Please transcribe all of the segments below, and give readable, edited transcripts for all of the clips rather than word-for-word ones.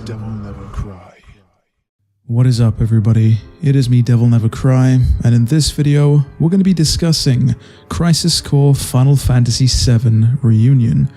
DevilNeverCry. What is up, everybody? It is me, DevilNeverCry, and in this video we're going to be discussing Crisis Core Final Fantasy VII Reunion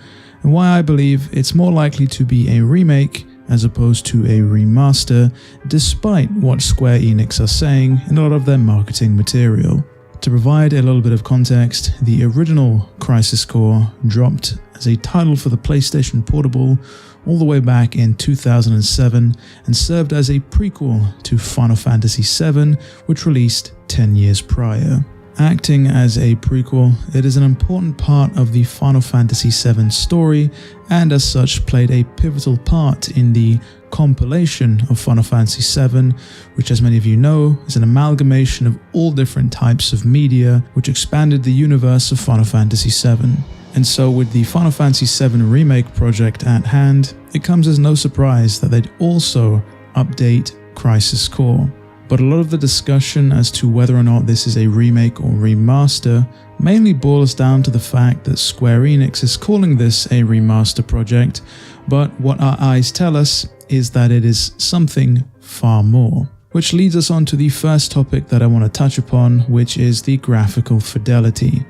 and why I believe it's more likely to be a remake as opposed to a remaster, despite what Square Enix are saying in a lot of their marketing material. To provide a little bit of context, the original Crisis Core dropped as a title for the PlayStation Portable all the way back in 2007 and served as a prequel to Final Fantasy VII, which released 10 years prior. Acting as a prequel, it is an important part of the Final Fantasy VII story and as such played a pivotal part in the compilation of Final Fantasy VII, which, as many of you know, is an amalgamation of all different types of media which expanded the universe of Final Fantasy VII. And so with the Final Fantasy VII Remake project at hand, it comes as no surprise that they'd also update Crisis Core. But a lot of the discussion as to whether or not this is a remake or remaster mainly boils down to the fact that Square Enix is calling this a remaster project, but what our eyes tell us is that it is something far more. Which leads us on to the first topic that I want to touch upon, which is the graphical fidelity.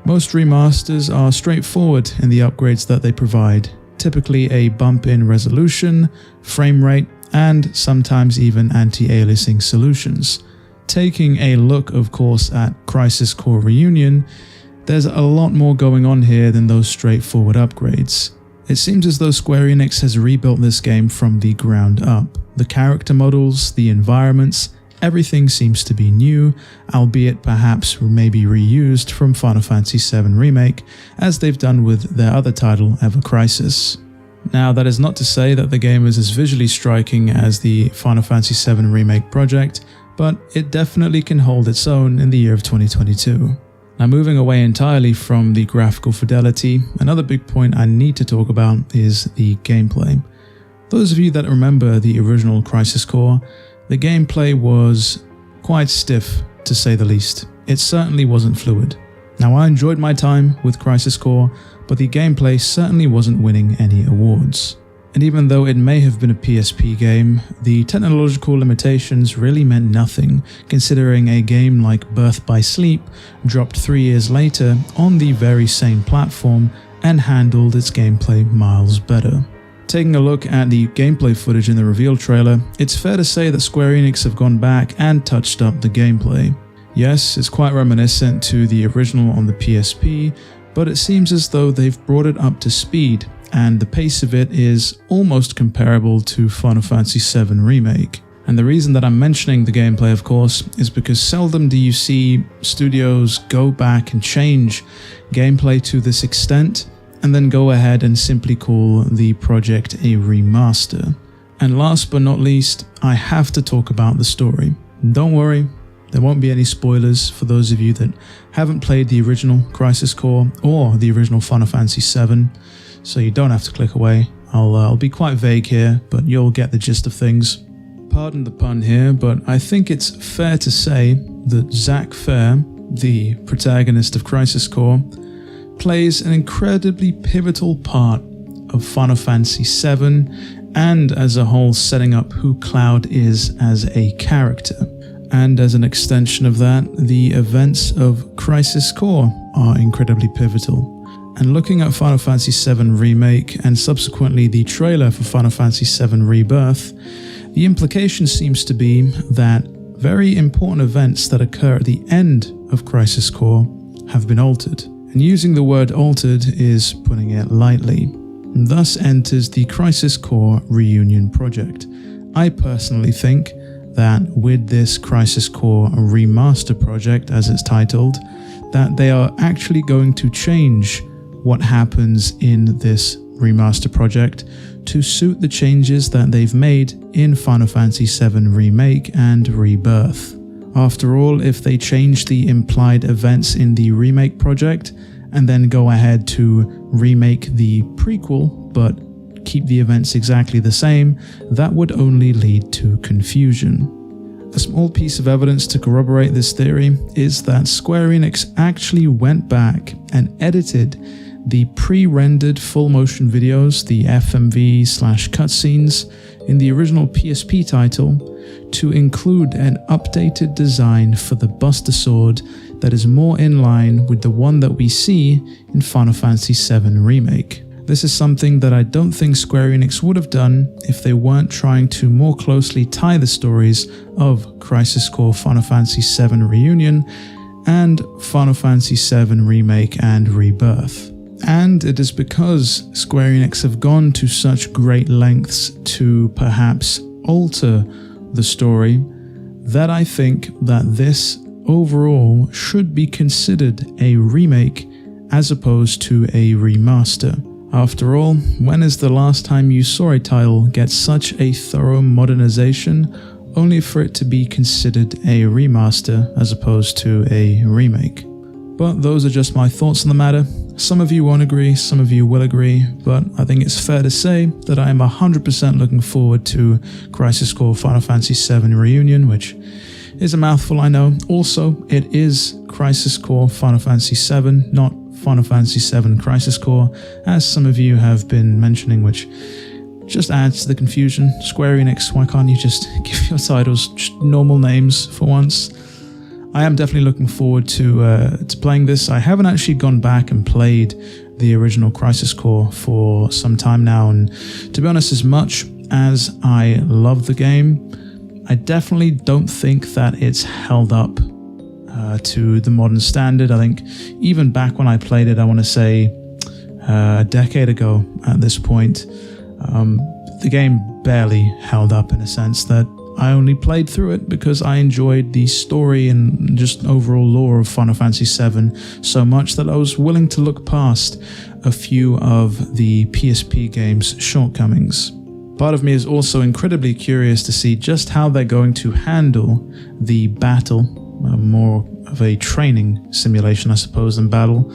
Most remasters are straightforward in the upgrades that they provide, typically a bump in resolution, frame rate, and sometimes even anti-aliasing solutions. Taking a look, of course, at Crisis Core Reunion, there's a lot more going on here than those straightforward upgrades. It seems as though Square Enix has rebuilt this game from the ground up. The character models, the environments, everything seems to be new, albeit perhaps maybe reused from Final Fantasy VII Remake, as they've done with their other title, Ever Crisis. Now, that is not to say that the game is as visually striking as the Final Fantasy VII Remake project, but it definitely can hold its own in the year of 2022. Now, moving away entirely from the graphical fidelity, another big point I need to talk about is the gameplay. Those of you that remember the original Crisis Core, the gameplay was quite stiff, to say the least. It certainly wasn't fluid. Now, I enjoyed my time with Crisis Core, but the gameplay certainly wasn't winning any awards. And even though it may have been a PSP game, the technological limitations really meant nothing, considering a game like Birth by Sleep dropped 3 years later on the very same platform and handled its gameplay miles better. Taking a look at the gameplay footage in the reveal trailer, it's fair to say that Square Enix have gone back and touched up the gameplay. Yes, it's quite reminiscent to the original on the PSP, but it seems as though they've brought it up to speed, and the pace of it is almost comparable to Final Fantasy VII Remake. And the reason that I'm mentioning the gameplay, of course, is because seldom do you see studios go back and change gameplay to this extent, and then go ahead and simply call the project a remaster. And last but not least, I have to talk about the story. Don't worry, there won't be any spoilers for those of you that haven't played the original Crisis Core or the original Final Fantasy VII, so you don't have to click away. I'll be quite vague here, but you'll get the gist of things. Pardon the pun here, but I think it's fair to say that Zack Fair, the protagonist of Crisis Core, plays an incredibly pivotal part of Final Fantasy VII and as a whole setting up who Cloud is as a character. And as an extension of that, the events of Crisis Core are incredibly pivotal. And looking at Final Fantasy VII Remake and subsequently the trailer for Final Fantasy VII Rebirth, the implication seems to be that very important events that occur at the end of Crisis Core have been altered. And using the word altered is putting it lightly. And thus enters the Crisis Core Reunion project. I personally think that with this Crisis Core Remaster project, as it's titled, that they are actually going to change what happens in this remaster project to suit the changes that they've made in Final Fantasy VII Remake and Rebirth. After all, if they change the implied events in the remake project and then go ahead to remake the prequel but keep the events exactly the same, that would only lead to confusion. A small piece of evidence to corroborate this theory is that Square Enix actually went back and edited the pre-rendered full motion videos, the FMV/cutscenes, in the original PSP title to include an updated design for the Buster Sword that is more in line with the one that we see in Final Fantasy VII Remake. This is something that I don't think Square Enix would have done if they weren't trying to more closely tie the stories of Crisis Core Final Fantasy VII Reunion and Final Fantasy VII Remake and Rebirth. And it is because Square Enix have gone to such great lengths to perhaps alter the story that I think that this overall should be considered a remake as opposed to a remaster. After all, when is the last time you saw a title get such a thorough modernization only for it to be considered a remaster as opposed to a remake? But those are just my thoughts on the matter. Some of you won't agree, some of you will agree, but I think it's fair to say that I am 100% looking forward to Crisis Core Final Fantasy VII Reunion, which is a mouthful, I know. Also, it is Crisis Core Final Fantasy VII, not Final Fantasy VII Crisis Core, as some of you have been mentioning, which just adds to the confusion. Square Enix, why can't you just give your titles just normal names for once? I am definitely looking forward to playing this. I haven't actually gone back and played the original Crisis Core for some time now, and to be honest, as much as I love the game, I definitely don't think that it's held up to the modern standard. I think even back when I played it, I want to say a decade ago at this point, the game barely held up in a sense that I only played through it because I enjoyed the story and just overall lore of Final Fantasy VII so much that I was willing to look past a few of the PSP game's shortcomings. Part of me is also incredibly curious to see just how they're going to handle the battle, more of a training simulation I suppose than battle,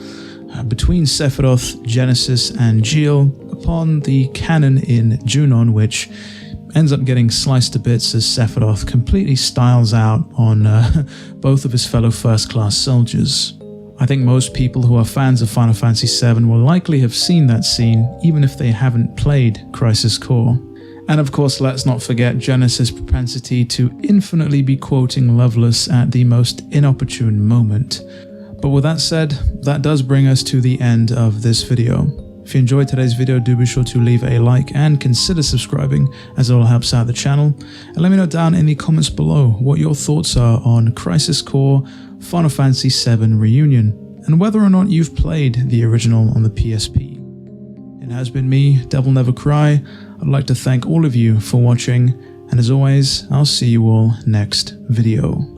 between Sephiroth, Genesis and Gil upon the cannon in Junon, which ends up getting sliced to bits as Sephiroth completely styles out on both of his fellow first-class soldiers. I think most people who are fans of Final Fantasy VII will likely have seen that scene, even if they haven't played Crisis Core. And of course, let's not forget Genesis' propensity to infinitely be quoting Loveless at the most inopportune moment. But with that said, that does bring us to the end of this video. If you enjoyed today's video, do be sure to leave a like and consider subscribing, as it all helps out the channel. And let me know down in the comments below what your thoughts are on Crisis Core Final Fantasy VII Reunion, and whether or not you've played the original on the PSP. It has been me, DevilNeverCry. I'd like to thank all of you for watching, and as always, I'll see you all next video.